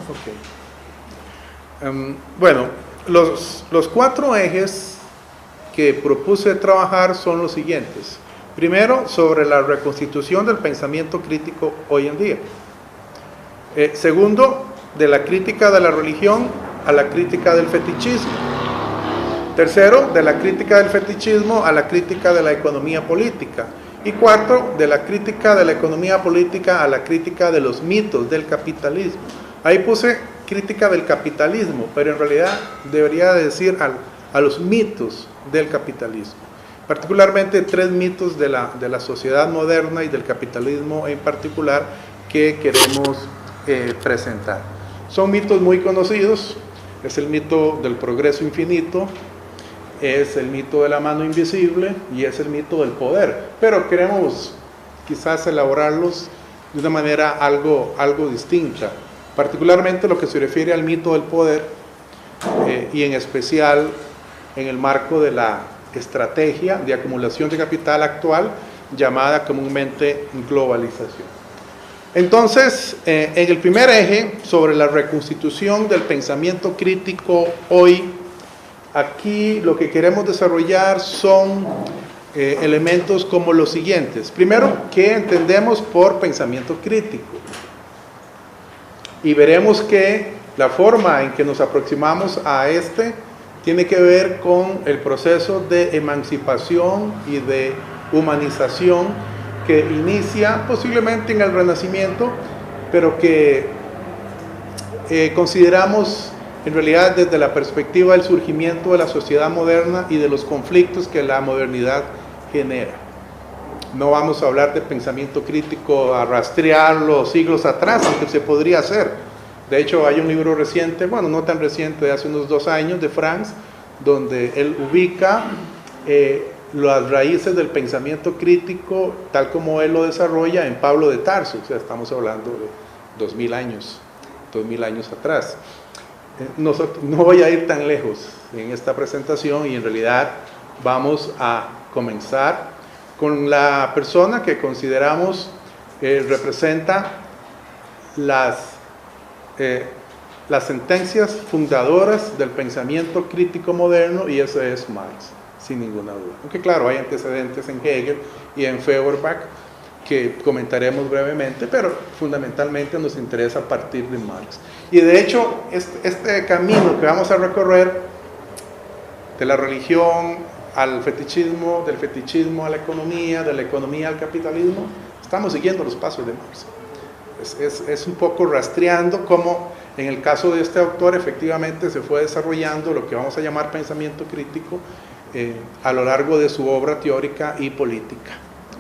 Ok. Bueno, los 4 ejes que propuse trabajar son los siguientes. Primero, sobre la reconstitución del pensamiento crítico hoy en día. Segundo, de la crítica de la religión a la crítica del fetichismo. Tercero, de la crítica del fetichismo a la crítica de la economía política. Y cuarto, de la crítica de la economía política a la crítica de los mitos del capitalismo. Ahí puse crítica del capitalismo, pero en realidad debería decir a los mitos del capitalismo. Particularmente 3 mitos de la sociedad moderna y del capitalismo en particular que queremos presentar. Son mitos muy conocidos. Es el mito del progreso infinito, es el mito de la mano invisible y es el mito del poder, pero queremos quizás elaborarlos de una manera algo distinta, particularmente lo que se refiere al mito del poder y en especial en el marco de la estrategia de acumulación de capital actual llamada comúnmente globalización. Entonces, en el primer eje, sobre la reconstitución del pensamiento crítico hoy, aquí lo que queremos desarrollar son elementos como los siguientes. Primero, ¿qué entendemos por pensamiento crítico? Y veremos que la forma en que nos aproximamos a este tiene que ver con el proceso de emancipación y de humanización que inicia posiblemente en el Renacimiento, pero que consideramos en realidad desde la perspectiva del surgimiento de la sociedad moderna y de los conflictos que la modernidad genera. No vamos a hablar de pensamiento crítico, a rastrearlo siglos atrás, aunque se podría hacer. De hecho, hay un libro reciente, bueno, no tan reciente, de hace unos 2 años, de Franz, donde él ubica las raíces del pensamiento crítico, tal como él lo desarrolla en Pablo de Tarso. O sea, estamos hablando de 2000 años atrás. No voy a ir tan lejos en esta presentación y en realidad vamos a comenzar con la persona que consideramos representa las sentencias fundadoras del pensamiento crítico moderno, y ese es Marx, sin ninguna duda. Aunque claro, hay antecedentes en Hegel y en Feuerbach que comentaremos brevemente, pero fundamentalmente nos interesa a partir de Marx. Y de hecho, este camino que vamos a recorrer de la religión al fetichismo, del fetichismo a la economía, de la economía al capitalismo, estamos siguiendo los pasos de Marx. Es un poco rastreando cómo en el caso de este autor efectivamente se fue desarrollando lo que vamos a llamar pensamiento crítico a lo largo de su obra teórica y política.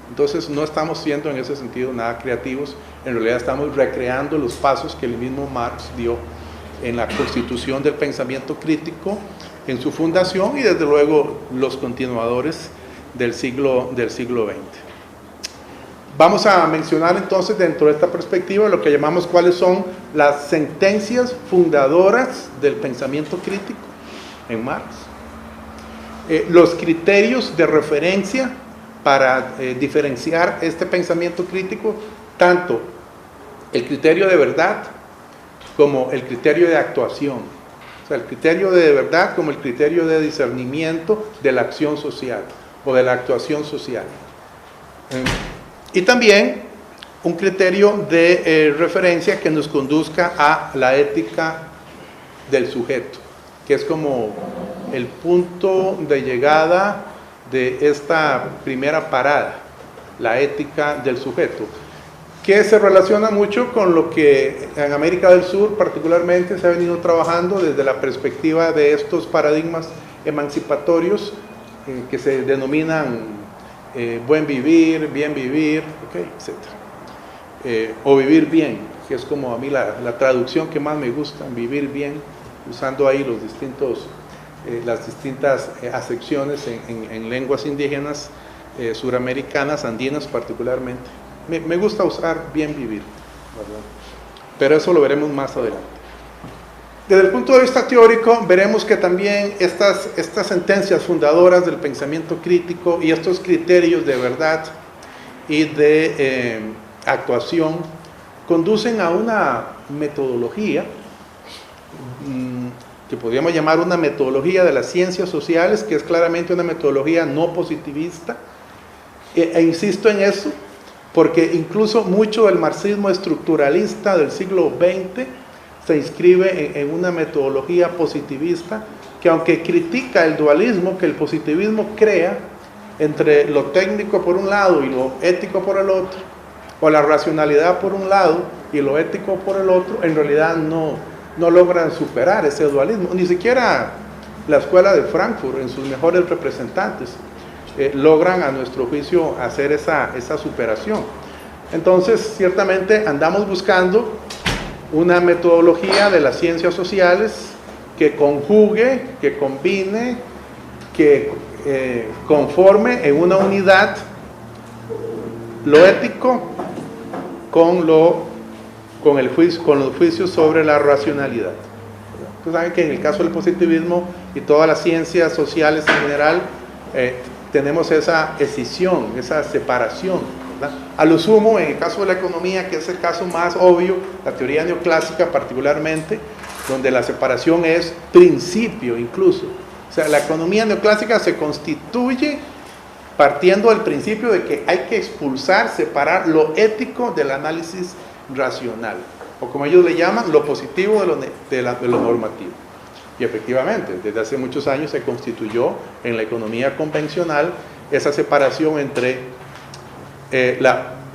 Entonces no estamos siendo en ese sentido nada creativos, en realidad estamos recreando los pasos que el mismo Marx dio en la constitución del pensamiento crítico, en su fundación y desde luego los continuadores del siglo XX. Vamos a mencionar entonces dentro de esta perspectiva lo que llamamos cuáles son las sentencias fundadoras del pensamiento crítico en Marx, los criterios de referencia para diferenciar este pensamiento crítico, tanto el criterio de verdad como el criterio de actuación, o sea, el criterio de verdad como el criterio de discernimiento de la acción social o de la actuación social. Y también un criterio de referencia que nos conduzca a la ética del sujeto, que es como el punto de llegada de esta primera parada, la ética del sujeto, que se relaciona mucho con lo que en América del Sur particularmente se ha venido trabajando desde la perspectiva de estos paradigmas emancipatorios que se denominan buen vivir, bien vivir, okay, etc. O vivir bien, que es como a mí la traducción que más me gusta, vivir bien, usando ahí las distintas acepciones en lenguas indígenas suramericanas, andinas particularmente. Me gusta usar bien vivir, ¿verdad? Pero eso lo veremos más adelante. Desde el punto de vista teórico, veremos que también estas sentencias fundadoras del pensamiento crítico y estos criterios de verdad y de actuación conducen a una metodología que podríamos llamar una metodología de las ciencias sociales, que es claramente una metodología no positivista, e insisto en eso, porque incluso mucho del marxismo estructuralista del siglo XX se inscribe en una metodología positivista, que aunque critica el dualismo que el positivismo crea entre lo técnico por un lado y lo ético por el otro, o la racionalidad por un lado y lo ético por el otro, en realidad no logran superar ese dualismo. Ni siquiera la escuela de Frankfurt, en sus mejores representantes, logran, a nuestro juicio, hacer esa superación. Entonces, ciertamente andamos buscando una metodología de las ciencias sociales que conjugue, que combine, que conforme en una unidad lo ético con los juicios sobre la racionalidad. Ustedes saben que en el caso del positivismo y todas las ciencias sociales en general, tenemos esa escisión, esa separación, ¿verdad? A lo sumo, en el caso de la economía, que es el caso más obvio, la teoría neoclásica particularmente, donde la separación es principio incluso. O sea, la economía neoclásica se constituye partiendo del principio de que hay que expulsar, separar lo ético del análisis racional, o como ellos le llaman, lo positivo de lo normativo. Y efectivamente, desde hace muchos años se constituyó en la economía convencional esa separación entre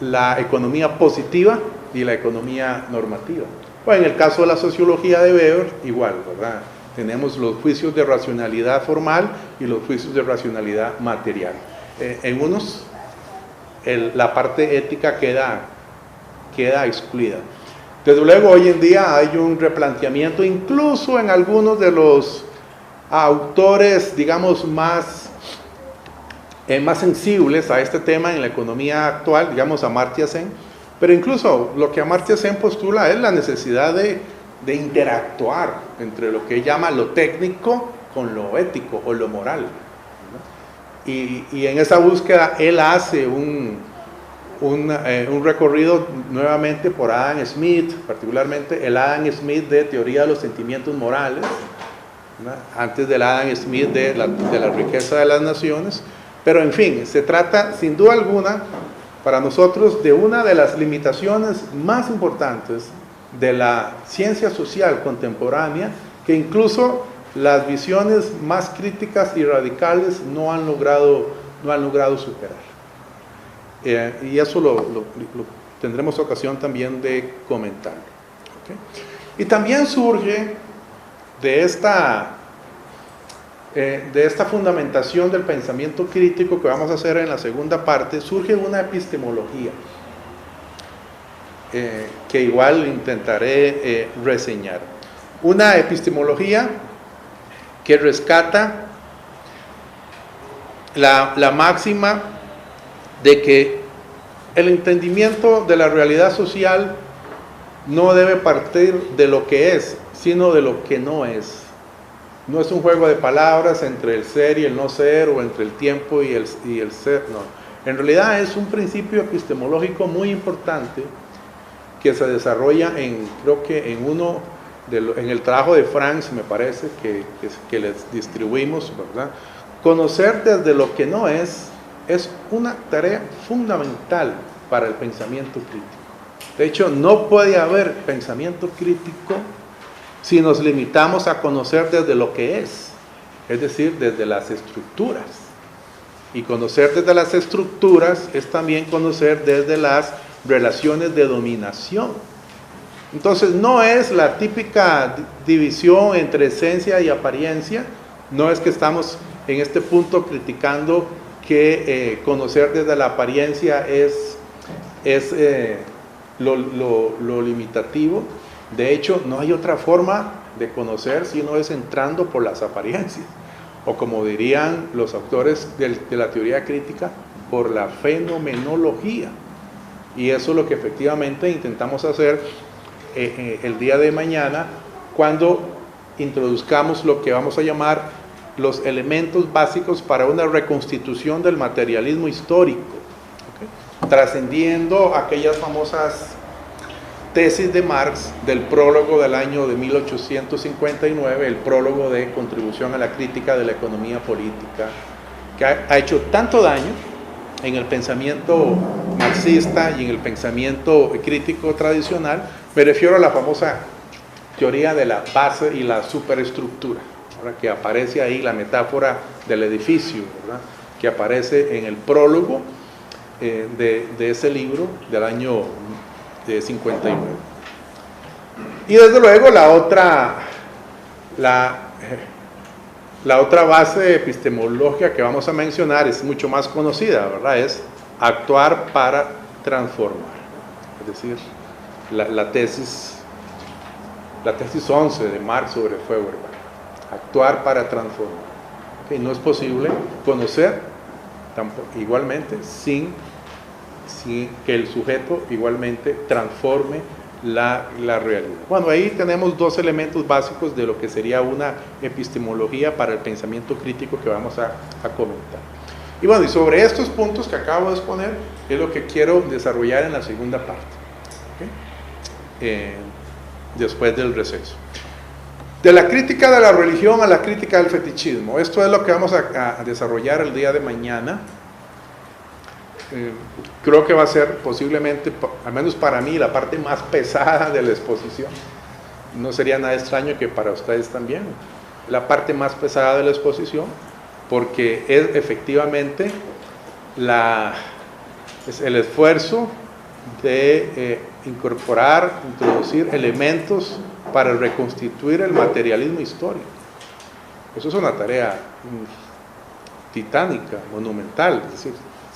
la economía positiva y la economía normativa. O en el caso de la sociología de Weber, igual, ¿verdad? Tenemos los juicios de racionalidad formal y los juicios de racionalidad material. En unos, la parte ética queda excluida. Desde luego, hoy en día hay un replanteamiento, incluso en algunos de los autores, digamos, más sensibles a este tema en la economía actual, digamos Amartya Sen, pero incluso lo que Amartya Sen postula es la necesidad de interactuar entre lo que él llama lo técnico con lo ético o lo moral, ¿no? Y en esa búsqueda él hace un recorrido nuevamente por Adam Smith, particularmente el Adam Smith de teoría de los sentimientos morales, ¿no? Antes del Adam Smith de la riqueza de las naciones. Pero en fin, se trata sin duda alguna para nosotros de una de las limitaciones más importantes de la ciencia social contemporánea, que incluso las visiones más críticas y radicales no han logrado superar. Y eso lo tendremos ocasión también de comentar. ¿Okay? Y también surge de esta fundamentación del pensamiento crítico que vamos a hacer en la segunda parte, surge una epistemología que igual intentaré reseñar. Una epistemología que rescata la máxima de que el entendimiento de la realidad social no debe partir de lo que es, sino de lo que no es. No es un juego de palabras entre el ser y el no ser, o entre el tiempo y el ser, no. En realidad es un principio epistemológico muy importante que se desarrolla creo que en el trabajo de Franz, me parece, que les distribuimos, ¿verdad? Conocer desde lo que no es una tarea fundamental para el pensamiento crítico. De hecho, no puede haber pensamiento crítico si nos limitamos a conocer desde lo que es decir, desde las estructuras. Y conocer desde las estructuras es también conocer desde las relaciones de dominación. Entonces, no es la típica división entre esencia y apariencia. No es que estamos en este punto criticando que conocer desde la apariencia es lo limitativo. De hecho, no hay otra forma de conocer si no es entrando por las apariencias, o como dirían los autores de la teoría crítica, por la fenomenología. Y eso es lo que efectivamente intentamos hacer el día de mañana, cuando introduzcamos lo que vamos a llamar los elementos básicos para una reconstitución del materialismo histórico, ¿okay? Trascendiendo aquellas famosas tesis de Marx del prólogo del año de 1859, el prólogo de Contribución a la crítica de la economía política, que ha hecho tanto daño en el pensamiento marxista y en el pensamiento crítico tradicional. Me refiero a la famosa teoría de la base y la superestructura, ¿verdad?, que aparece ahí, la metáfora del edificio, ¿verdad?, que aparece en el prólogo de ese libro del año de 59. Y desde luego la otra base epistemológica que vamos a mencionar es mucho más conocida, ¿verdad? Es actuar para transformar. Es decir, la tesis 11 de Marx sobre Feuerbach. Actuar para transformar. ¿Okay? No es posible conocer igualmente sin que el sujeto igualmente transforme la realidad. Bueno, ahí tenemos dos elementos básicos de lo que sería una epistemología para el pensamiento crítico que vamos a comentar. Y bueno, y sobre estos puntos que acabo de exponer es lo que quiero desarrollar en la segunda parte, ¿okay? Después del receso. De la crítica de la religión a la crítica del fetichismo. Esto es lo que vamos a desarrollar el día de mañana. Creo que va a ser posiblemente, al menos para mí, la parte más pesada de la exposición. No sería nada extraño que para ustedes también. La parte más pesada de la exposición, porque es efectivamente es el esfuerzo de introducir elementos para reconstituir el materialismo histórico. Eso es una tarea titánica, monumental. Es decir,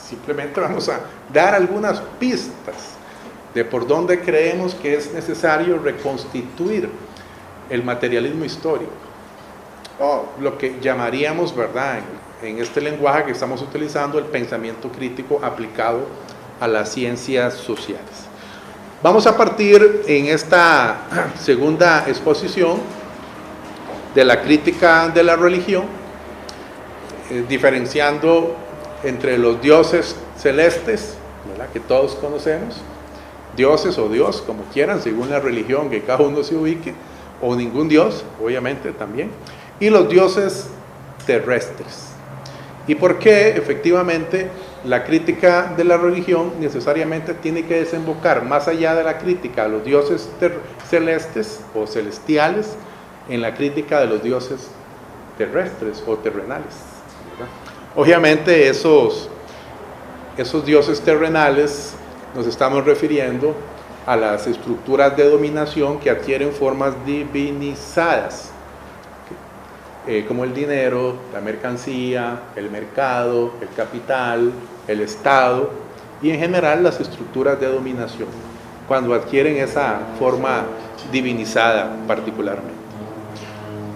simplemente vamos a dar algunas pistas de por dónde creemos que es necesario reconstituir el materialismo histórico, o lo que llamaríamos, ¿verdad?, en este lenguaje que estamos utilizando, el pensamiento crítico aplicado a las ciencias sociales. Vamos a partir en esta segunda exposición de la crítica de la religión, diferenciando entre los dioses celestes, ¿verdad?, que todos conocemos, dioses o Dios, como quieran, según la religión que cada uno se ubique, o ningún Dios, obviamente también, y los dioses terrestres. ¿Y por qué efectivamente la crítica de la religión necesariamente tiene que desembocar más allá de la crítica a los dioses celestes o celestiales, en la crítica de los dioses terrestres o terrenales, ¿verdad? Obviamente esos dioses terrenales nos estamos refiriendo a las estructuras de dominación que adquieren formas divinizadas, como el dinero, la mercancía, el mercado, el capital, el Estado y en general las estructuras de dominación, cuando adquieren esa forma divinizada particularmente.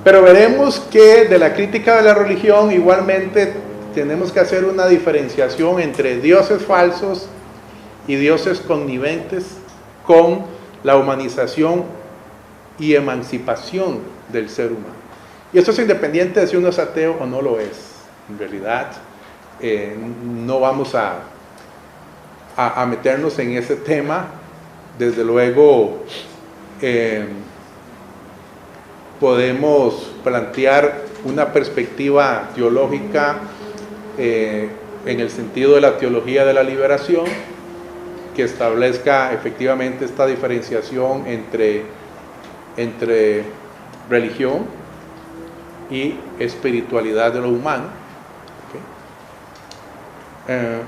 Pero veremos que de la crítica de la religión igualmente tenemos que hacer una diferenciación entre dioses falsos y dioses conniventes con la humanización y emancipación del ser humano. Y esto es independiente de si uno es ateo o no lo es. En realidad, no vamos a meternos en ese tema. Desde luego, podemos plantear una perspectiva teológica en el sentido de la teología de la liberación, que establezca efectivamente esta diferenciación entre religión y espiritualidad de lo humano. ¿Okay?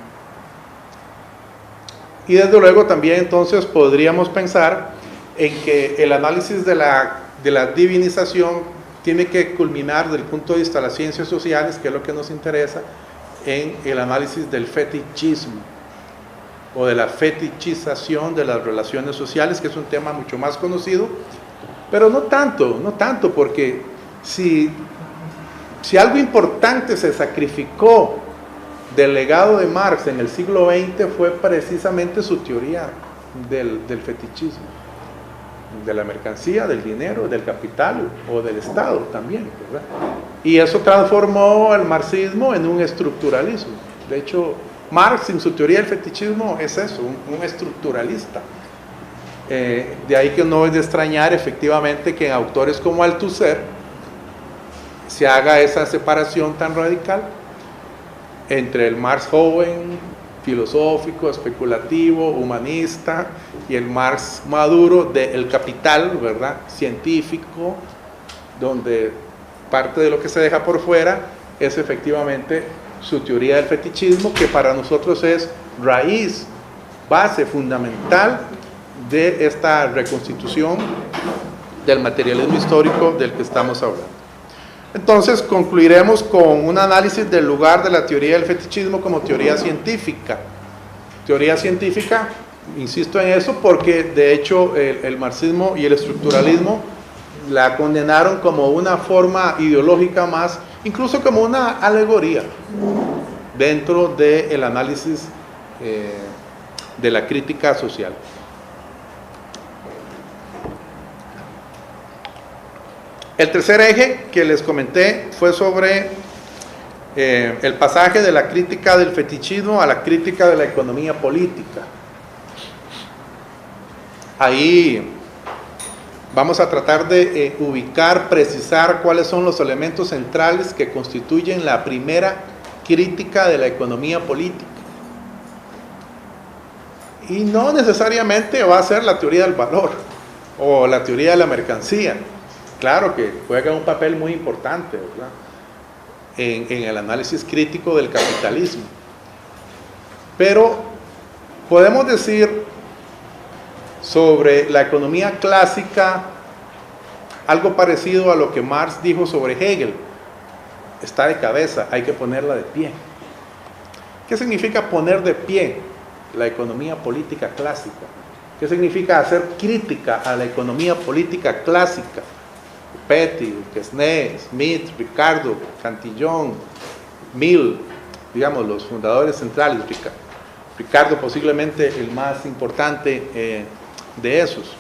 Y desde luego también entonces podríamos pensar en que el análisis de la divinización tiene que culminar desde el punto de vista de las ciencias sociales, que es lo que nos interesa, en el análisis del fetichismo o de la fetichización de las relaciones sociales, que es un tema mucho más conocido, pero no tanto, porque si algo importante se sacrificó del legado de Marx en el siglo XX fue precisamente su teoría del fetichismo, de la mercancía, del dinero, del capital o del Estado también, ¿verdad? Y eso transformó el marxismo en un estructuralismo. De hecho, Marx en su teoría del fetichismo es eso, un estructuralista. De ahí que no es de extrañar efectivamente que en autores como Althusser se haga esa separación tan radical entre el Marx joven, filosófico, especulativo, humanista, y el Marx maduro del Capital, ¿verdad?, científico, donde parte de lo que se deja por fuera es efectivamente su teoría del fetichismo, que para nosotros es raíz, base fundamental de esta reconstitución del materialismo histórico del que estamos hablando. Entonces concluiremos con un análisis del lugar de la teoría del fetichismo como teoría científica. Teoría científica, insisto en eso, porque de hecho el marxismo y el estructuralismo la condenaron como una forma ideológica más, incluso como una alegoría dentro del análisis de la crítica social. El tercer eje que les comenté fue sobre el pasaje de la crítica del fetichismo a la crítica de la economía política. Ahí vamos a tratar de ubicar, precisar cuáles son los elementos centrales que constituyen la primera crítica de la economía política. Y no necesariamente va a ser la teoría del valor o la teoría de la mercancía. Claro que juega un papel muy importante, ¿verdad?, en el análisis crítico del capitalismo. Pero podemos decir sobre la economía clásica algo parecido a lo que Marx dijo sobre Hegel: está de cabeza, hay que ponerla de pie. ¿Qué significa poner de pie la economía política clásica? ¿Qué significa hacer crítica a la economía política clásica? Petty, Quesnay, Smith, Ricardo, Cantillon, Mill, digamos, los fundadores centrales. Ricardo posiblemente el más importante de esos.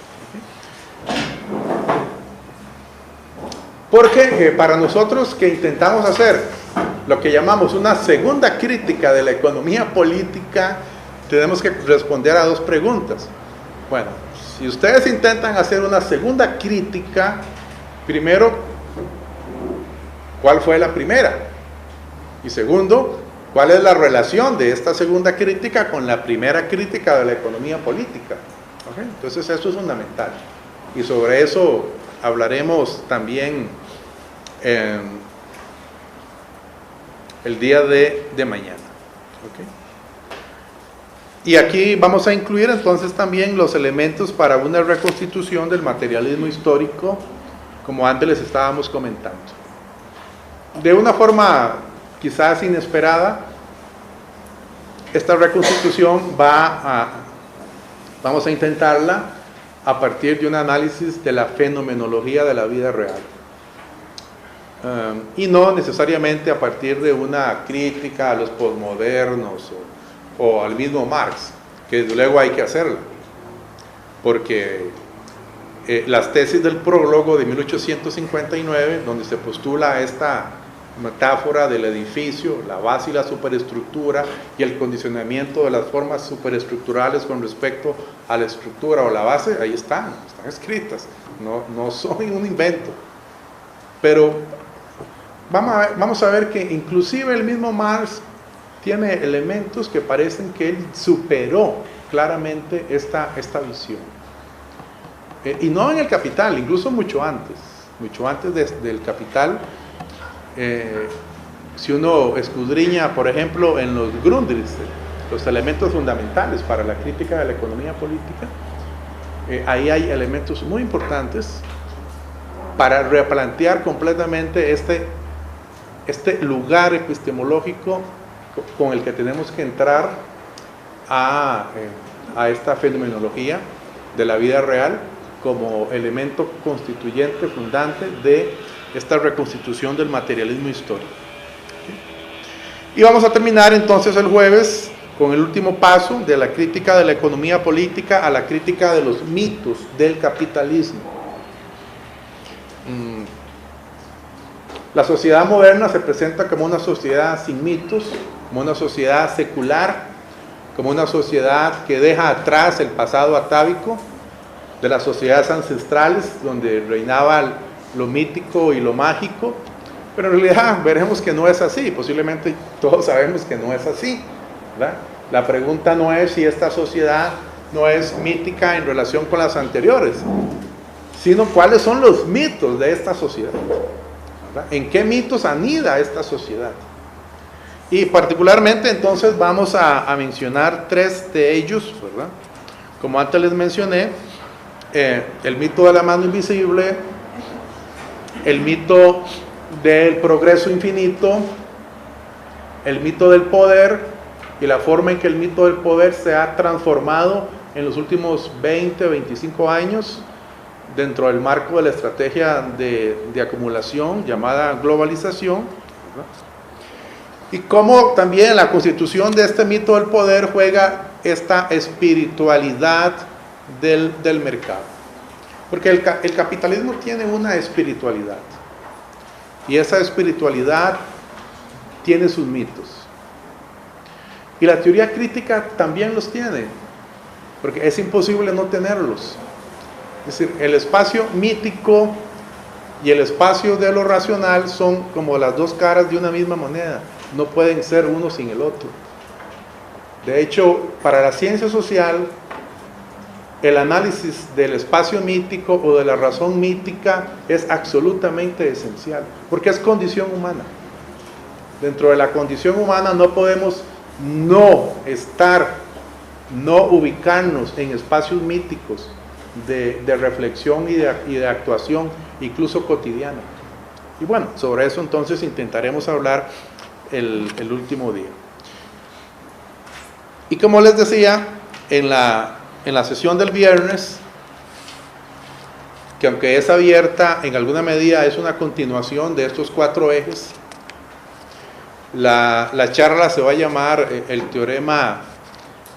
Porque para nosotros que intentamos hacer lo que llamamos una segunda crítica de la economía política, tenemos que responder a dos preguntas. Bueno, si ustedes intentan hacer una segunda crítica, primero, ¿cuál fue la primera? Y segundo, ¿cuál es la relación de esta segunda crítica con la primera crítica de la economía política? ¿Okay? Entonces eso es fundamental. Y sobre eso hablaremos también el día de mañana. ¿Okay? Y aquí vamos a incluir entonces también los elementos para una reconstitución del materialismo histórico, como antes les estábamos comentando. De una forma quizás inesperada, esta reconstitución vamos a intentarla a partir de un análisis de la fenomenología de la vida real. Y no necesariamente a partir de una crítica a los posmodernos o al mismo Marx, que desde luego hay que hacerla, porque las tesis del prólogo de 1859, donde se postula esta metáfora del edificio, la base y la superestructura, y el condicionamiento de las formas superestructurales con respecto a la estructura o la base, ahí están escritas, no son un invento. Pero vamos a ver que inclusive el mismo Marx tiene elementos que parecen que él superó claramente esta visión. Y no en el Capital, incluso mucho antes del Capital. Si uno escudriña, por ejemplo, en los Grundrisse, los elementos fundamentales para la crítica de la economía política, ahí hay elementos muy importantes para replantear completamente este lugar epistemológico con el que tenemos que entrar a esta fenomenología de la vida real como elemento constituyente, fundante de esta reconstitución del materialismo histórico. Y vamos a terminar entonces el jueves con el último paso de la crítica de la economía política a la crítica de los mitos del capitalismo. La sociedad moderna se presenta como una sociedad sin mitos, como una sociedad secular, como una sociedad que deja atrás el pasado atávico de las sociedades ancestrales, donde reinaba lo mítico y lo mágico, pero en realidad veremos que no es así, posiblemente todos sabemos que no es así, ¿verdad? La pregunta no es si esta sociedad no es mítica en relación con las anteriores, sino cuáles son los mitos de esta sociedad, ¿verdad? ¿En qué mitos anida esta sociedad? Y particularmente entonces vamos a mencionar 3 de ellos, ¿verdad? Como antes les mencioné, el mito de la mano invisible, el mito del progreso infinito, el mito del poder y la forma en que el mito del poder se ha transformado en los últimos 20 o 25 años dentro del marco de la estrategia de acumulación llamada globalización, ¿verdad? Y cómo también la constitución de este mito del poder juega esta espiritualidad del mercado. Porque el capitalismo tiene una espiritualidad. Y esa espiritualidad tiene sus mitos. Y la teoría crítica también los tiene. Porque es imposible no tenerlos. Es decir, el espacio mítico y el espacio de lo racional son como las 2 caras de una misma moneda. No pueden ser uno sin el otro. De hecho, para la ciencia social, el análisis del espacio mítico o de la razón mítica es absolutamente esencial, porque es condición humana. Dentro de la condición humana no podemos no ubicarnos en espacios míticos de reflexión y de actuación, incluso cotidiana. Y bueno, sobre eso entonces intentaremos hablar el último día. Y como les decía, en la sesión del viernes, que aunque es abierta, en alguna medida es una continuación de estos 4 ejes, la charla se va a llamar el teorema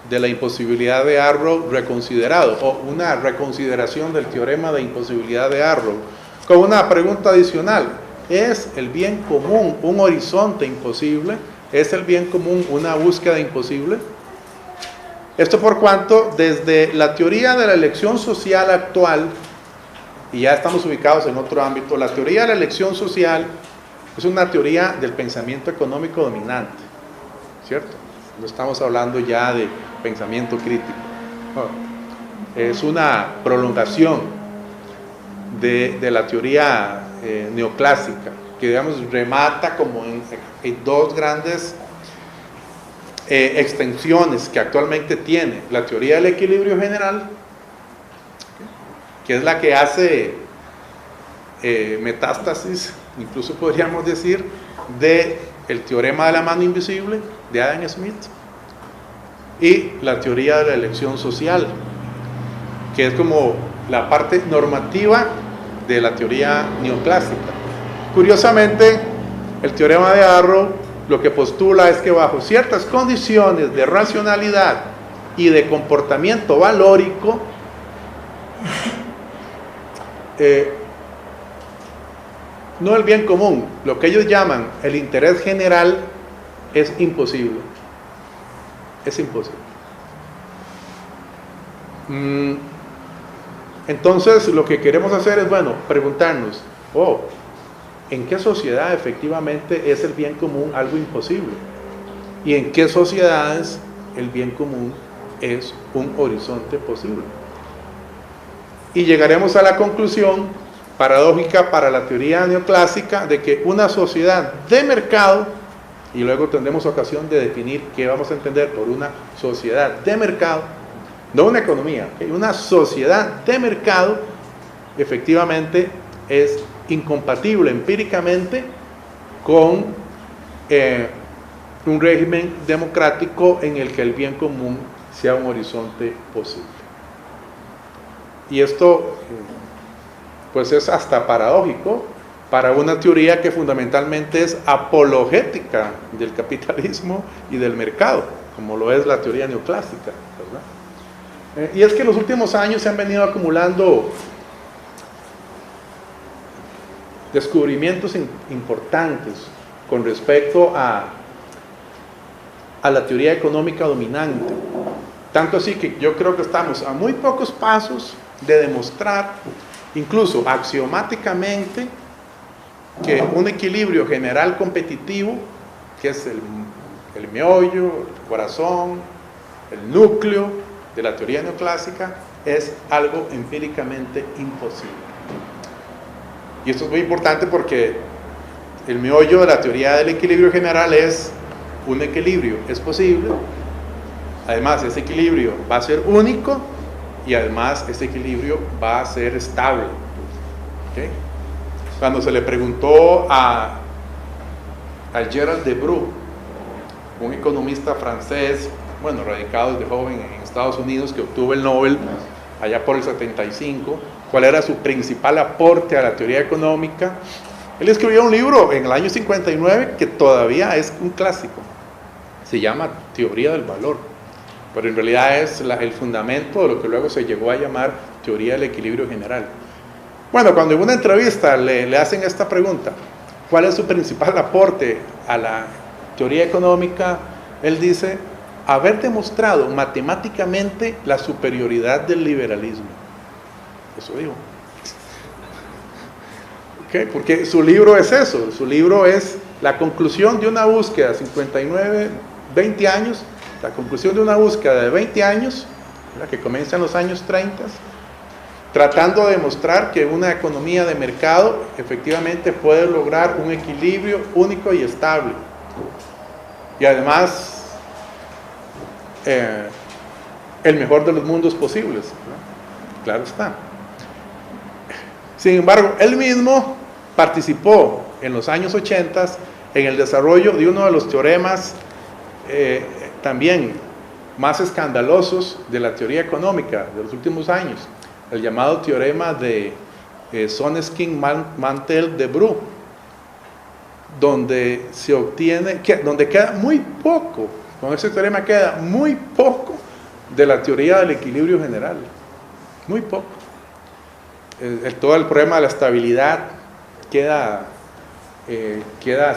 de la imposibilidad de Arrow reconsiderado, o una reconsideración del teorema de imposibilidad de Arrow, con una pregunta adicional: ¿es el bien común un horizonte imposible? ¿Es el bien común una búsqueda imposible? Esto por cuanto desde la teoría de la elección social actual, y ya estamos ubicados en otro ámbito, la teoría de la elección social es una teoría del pensamiento económico dominante, ¿cierto? No estamos hablando ya de pensamiento crítico. No, es una prolongación de la teoría neoclásica, que digamos remata como en 2 grandes extensiones que actualmente tiene: la teoría del equilibrio general, que es la que hace metástasis, incluso podríamos decir, de el teorema de la mano invisible de Adam Smith, y la teoría de la elección social, que es como la parte normativa de la teoría neoclásica. Curiosamente, el teorema de Arrow lo que postula es que bajo ciertas condiciones de racionalidad y de comportamiento valórico, no el bien común, lo que ellos llaman el interés general, es imposible. Es imposible. Entonces, lo que queremos hacer es, bueno, preguntarnos, ¿en qué sociedad efectivamente es el bien común algo imposible? ¿Y en qué sociedades el bien común es un horizonte posible? Y llegaremos a la conclusión paradójica para la teoría neoclásica de que una sociedad de mercado, y luego tendremos ocasión de definir qué vamos a entender por una sociedad de mercado, no una economía, una sociedad de mercado, efectivamente es incompatible empíricamente con un régimen democrático en el que el bien común sea un horizonte posible. Y esto pues es hasta paradójico para una teoría que fundamentalmente es apologética del capitalismo y del mercado, como lo es la teoría neoclásica, ¿verdad? Y es que en los últimos años se han venido acumulando descubrimientos importantes con respecto a la teoría económica dominante. Tanto así que yo creo que estamos a muy pocos pasos de demostrar, incluso axiomáticamente, que un equilibrio general competitivo, que es el meollo, el corazón, el núcleo de la teoría neoclásica, es algo empíricamente imposible. Y esto es muy importante porque el meollo de la teoría del equilibrio general es un equilibrio, es posible, además ese equilibrio va a ser único y además ese equilibrio va a ser estable. ¿Okay? Cuando se le preguntó a Gerald Debreu, un economista francés, bueno, radicado desde joven en Estados Unidos, que obtuvo el Nobel allá por el 75, cuál era su principal aporte a la teoría económica, él escribió un libro en el año 59 que todavía es un clásico, se llama Teoría del Valor, pero en realidad es el fundamento de lo que luego se llegó a llamar Teoría del Equilibrio General. Bueno, cuando en una entrevista le hacen esta pregunta, ¿cuál es su principal aporte a la teoría económica? Él dice, haber demostrado matemáticamente la superioridad del liberalismo. Eso dijo. ¿Okay? Porque su libro es eso, su libro es la conclusión de una búsqueda, 59, 20 años, la conclusión de una búsqueda de 20 años, la que comienza en los años 30, tratando de demostrar que una economía de mercado efectivamente puede lograr un equilibrio único y estable. Y además, el mejor de los mundos posibles, ¿no? Claro está. Sin embargo, él mismo participó en los años 80 en el desarrollo de uno de los teoremas también más escandalosos de la teoría económica de los últimos años, el llamado teorema de Soneskin-Mantel-Debreu, donde se obtiene, donde queda muy poco, con ese teorema queda muy poco de la teoría del equilibrio general, muy poco. Todo el problema de la estabilidad queda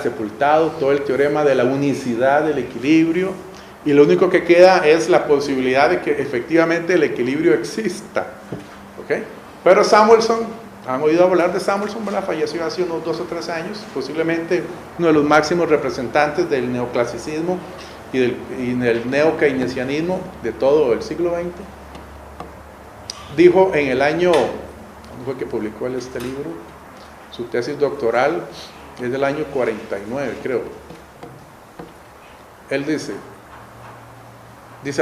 sepultado, todo el teorema de la unicidad del equilibrio, y lo único que queda es la posibilidad de que efectivamente el equilibrio exista. ¿Okay? Pero Samuelson, han oído hablar de Samuelson, ¿verdad? Falleció hace unos 2 o 3 años, posiblemente uno de los máximos representantes del neoclasicismo y del neokeynesianismo de todo el siglo XX. Dijo en el año, ¿cuándo fue que publicó él este libro? Su tesis doctoral es del año 49, creo. Él dice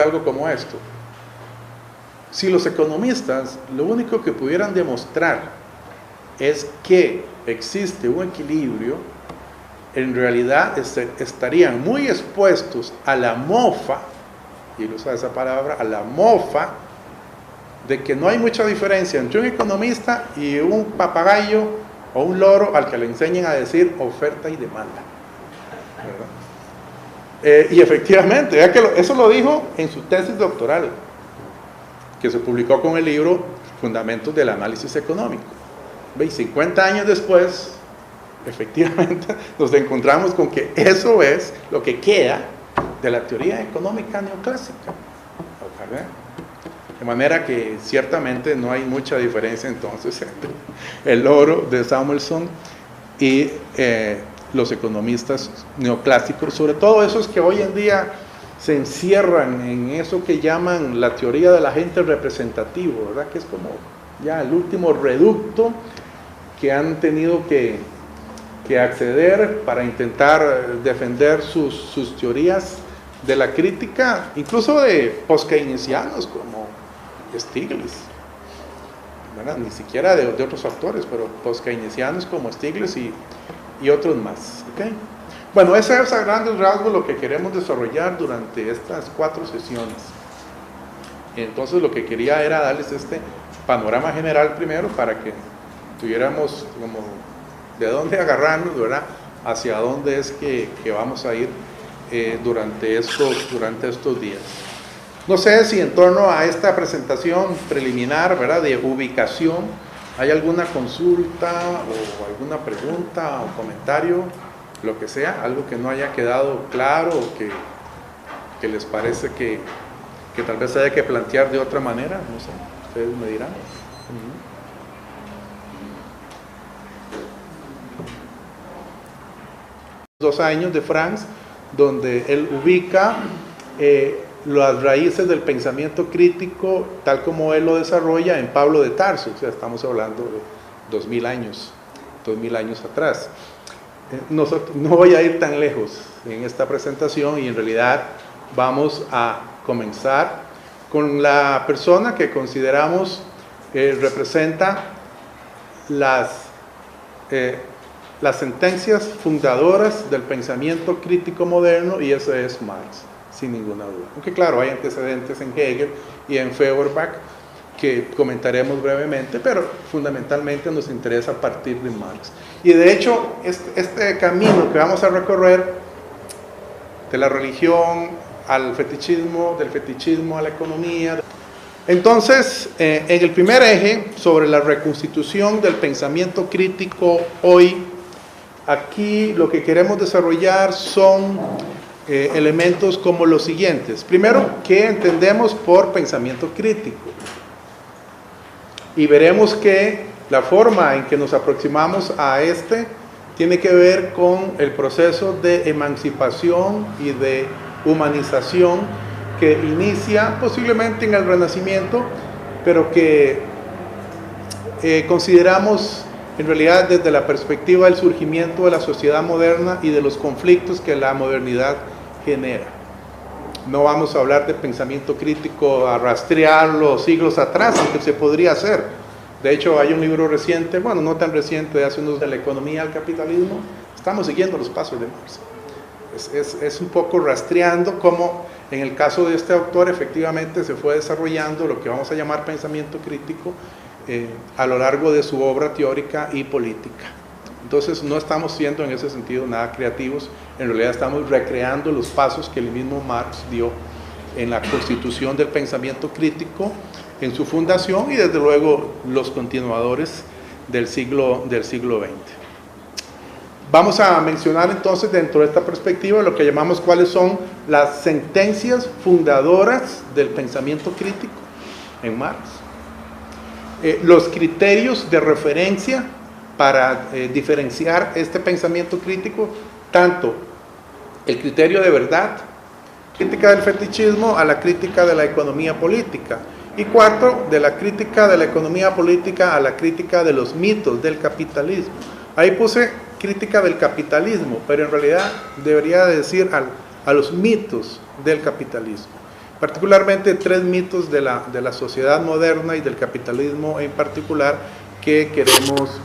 algo como esto: si los economistas lo único que pudieran demostrar es que existe un equilibrio, en realidad estarían muy expuestos a la mofa, y él usa esa palabra, a la mofa, de que no hay mucha diferencia entre un economista y un papagayo o un loro al que le enseñen a decir oferta y demanda. Y efectivamente, vea que eso lo dijo en su tesis doctoral, que se publicó con el libro Fundamentos del Análisis Económico. ¿Ve? 50 años después, efectivamente, nos encontramos con que eso es lo que queda de la teoría económica neoclásica. ¿Ve? De manera que ciertamente no hay mucha diferencia entonces entre el loro de Samuelson y los economistas neoclásicos, sobre todo esos que hoy en día se encierran en eso que llaman la teoría del agente representativo, ¿verdad? Que es como ya el último reducto que han tenido que acceder para intentar defender sus teorías de la crítica, incluso de post-keynesianos como Stiglitz, ¿verdad? Ni siquiera de otros autores, pero post-keynesianos como Stiglitz y otros más. ¿Okay? Bueno, ese es a grandes rasgos lo que queremos desarrollar durante estas 4 sesiones. Entonces lo que quería era darles este panorama general primero para que tuviéramos como de dónde agarrarnos, ¿verdad? Hacia dónde es que vamos a ir durante estos días. No sé si en torno a esta presentación preliminar, ¿verdad?, de ubicación, hay alguna consulta o alguna pregunta o comentario, lo que sea, algo que no haya quedado claro o que les parece que tal vez haya que plantear de otra manera, no sé, ustedes me dirán. 2 años de Franz, donde él ubica las raíces del pensamiento crítico tal como él lo desarrolla en Pablo de Tarso. O sea, estamos hablando de 2000 años atrás. No voy a ir tan lejos en esta presentación y en realidad vamos a comenzar con la persona que consideramos representa las sentencias fundadoras del pensamiento crítico moderno, y ese es Marx, sin ninguna duda. Aunque claro, hay antecedentes en Hegel y en Feuerbach que comentaremos brevemente, pero fundamentalmente nos interesa partir de Marx. Y de hecho, este camino que vamos a recorrer de la religión al fetichismo, del fetichismo a la economía. Entonces, en el primer eje, sobre la reconstitución del pensamiento crítico hoy, aquí lo que queremos desarrollar son elementos como los siguientes. Primero, ¿qué entendemos por pensamiento crítico? Y veremos que la forma en que nos aproximamos a este tiene que ver con el proceso de emancipación y de humanización que inicia posiblemente en el Renacimiento, pero que consideramos en realidad desde la perspectiva del surgimiento de la sociedad moderna y de los conflictos que la modernidad genera. No vamos a hablar de pensamiento crítico, a rastrearlo siglos atrás, aunque se podría hacer. De hecho, hay un libro reciente, bueno, no tan reciente, de hace unos, de la economía al capitalismo. Estamos siguiendo los pasos de Marx. Es un poco rastreando cómo, en el caso de este autor, efectivamente se fue desarrollando lo que vamos a llamar pensamiento crítico a lo largo de su obra teórica y política. Entonces, no estamos siendo en ese sentido nada creativos, en realidad estamos recreando los pasos que el mismo Marx dio en la constitución del pensamiento crítico, en su fundación y desde luego los continuadores del siglo XX. Vamos a mencionar entonces dentro de esta perspectiva lo que llamamos cuáles son las sentencias fundadoras del pensamiento crítico en Marx, los criterios de referencia para diferenciar este pensamiento crítico, tanto el criterio de verdad, crítica del fetichismo a la crítica de la economía política, y 4, de la crítica de la economía política a la crítica de los mitos del capitalismo. Ahí puse crítica del capitalismo, pero en realidad debería decir a los mitos del capitalismo, particularmente 3 mitos de la sociedad moderna y del capitalismo en particular que queremos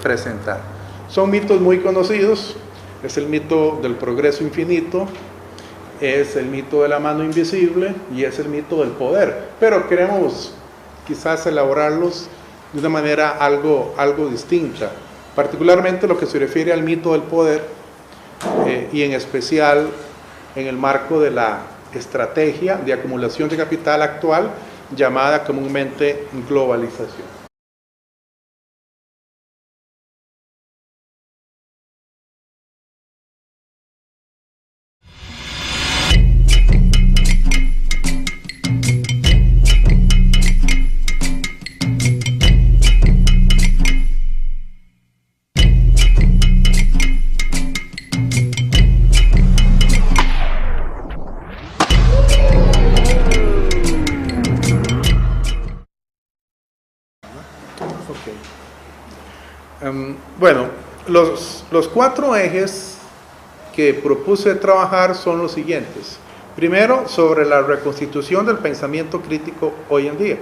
presentar. Son mitos muy conocidos. Es el mito del progreso infinito, es el mito de la mano invisible y es el mito del poder, pero queremos quizás elaborarlos de una manera algo distinta, particularmente lo que se refiere al mito del poder y en especial en el marco de la estrategia de acumulación de capital actual llamada comúnmente globalización. Bueno, los 4 ejes que propuse trabajar son los siguientes. Primero, sobre la reconstitución del pensamiento crítico hoy en día.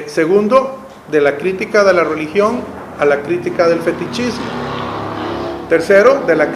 Segundo, de la crítica de la religión a la crítica del fetichismo. Tercero, de la